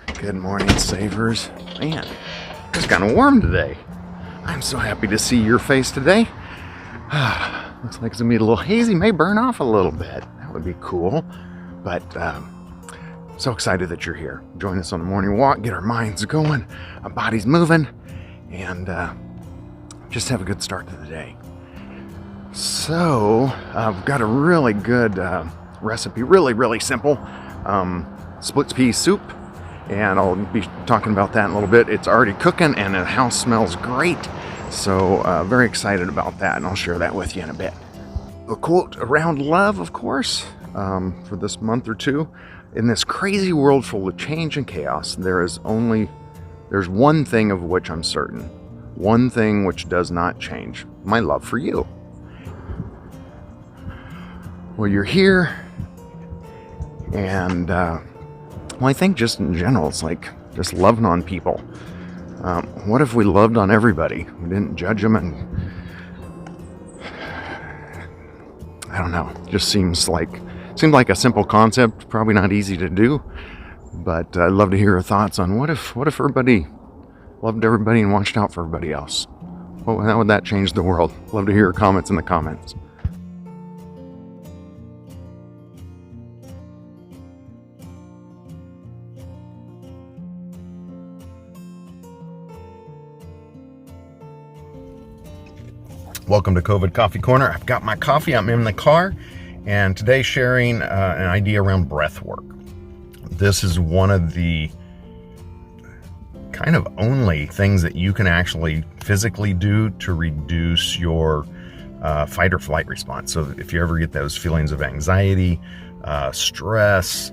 Good morning, Savers. Man, it's kind of warm today. I'm so happy to see your face today. Looks like it's gonna be a little hazy, may burn off a little bit. That would be cool. But so excited that you're here. Join us on the morning walk, get our minds going, our bodies moving, and just have a good start to the day. So I've got a really good recipe, really simple. Split pea soup, and I'll be talking about that in a little bit. It's already cooking and the house smells great, so very excited about that, and I'll share that with you in a bit. A quote around love, of course, for this month or two. In this crazy world full of change and chaos, there's one thing of which I'm certain, one thing which does not change: my love for you. Well, you're here, and well, I think just in general, it's like just loving on people. What if we loved on everybody? We didn't judge them, and I don't know. Just seems like a simple concept. Probably not easy to do, but I'd love to hear your thoughts on what if everybody loved everybody and watched out for everybody else? Well, how would that change the world? Love to hear your comments in the comments. Welcome to COVID Coffee Corner. I've got my coffee, I'm in the car, and today sharing an idea around breath work. This is one of the kind of only things that you can actually physically do to reduce your fight or flight response. So if you ever get those feelings of anxiety, stress,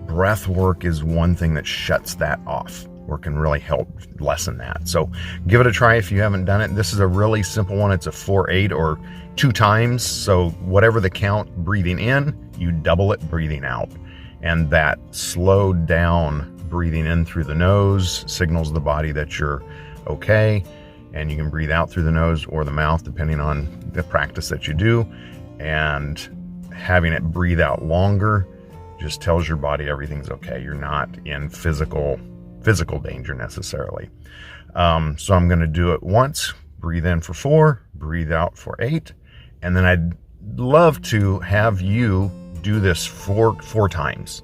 breath work is one thing that shuts that off, or can really help lessen that. So give it a try if you haven't done it. This is a really simple one. It's a 4-8 or 2 times. So whatever the count breathing in, you double it breathing out. And that slowed down breathing in through the nose signals the body that you're okay. And you can breathe out through the nose or the mouth, depending on the practice that you do. And having it breathe out longer just tells your body everything's okay. You're not in physical danger necessarily. So I'm going to do it once, breathe in for 4, breathe out for 8, and then I'd love to have you do this four times,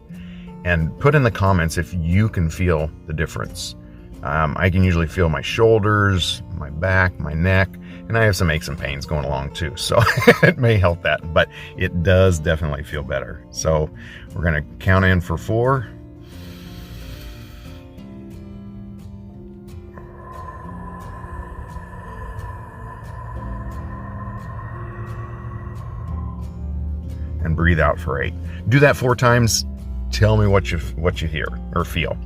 and put in the comments if you can feel the difference. I can usually feel my shoulders, my back, my neck, and I have some aches and pains going along too, so it may help that, but it does definitely feel better. So we're going to count in for 4. And breathe out for 8. Do that 4 times. Tell me what you hear or feel.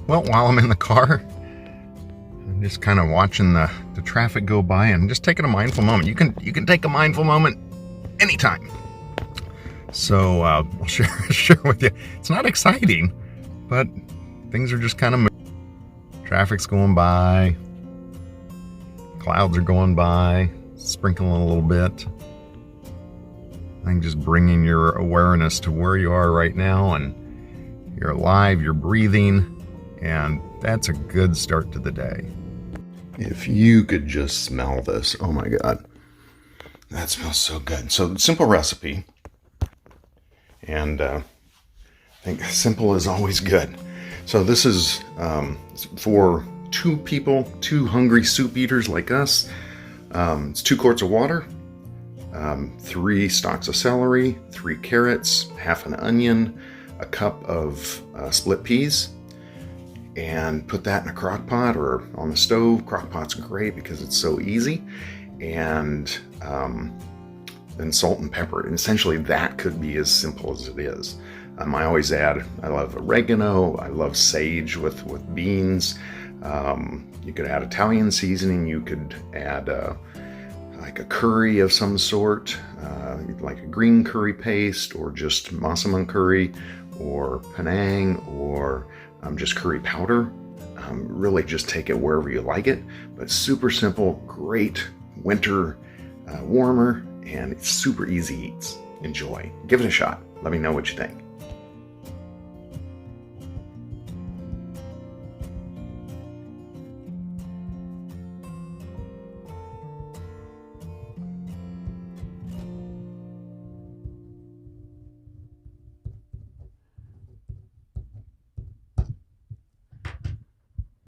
Well, while I'm in the car, I'm just kind of watching the traffic go by and just taking a mindful moment. You can take a mindful moment anytime. So I'll share with you. It's not exciting, but things are just kind of moving. Traffic's going by. Clouds are going by, sprinkling a little bit. I think just bringing your awareness to where you are right now, and you're alive, you're breathing, and that's a good start to the day. If you could just smell this, oh my God, that smells so good. So simple recipe, and I think simple is always good. So this is for 2 people, 2 hungry soup eaters like us. It's 2 quarts of water, 3 stalks of celery, 3 carrots, half an onion, a cup of split peas, and put that in a crock pot or on the stove. Crock pot's great because it's so easy. And then salt and pepper. And essentially that could be as simple as it is. I always add, I love oregano, I love sage with beans. You could add Italian seasoning, you could add like a curry of some sort, like a green curry paste, or just massaman curry, or Penang, or just curry powder. Really just take it wherever you like it, but super simple, great winter warmer, and it's super easy eats. Enjoy. Give it a shot. Let me know what you think.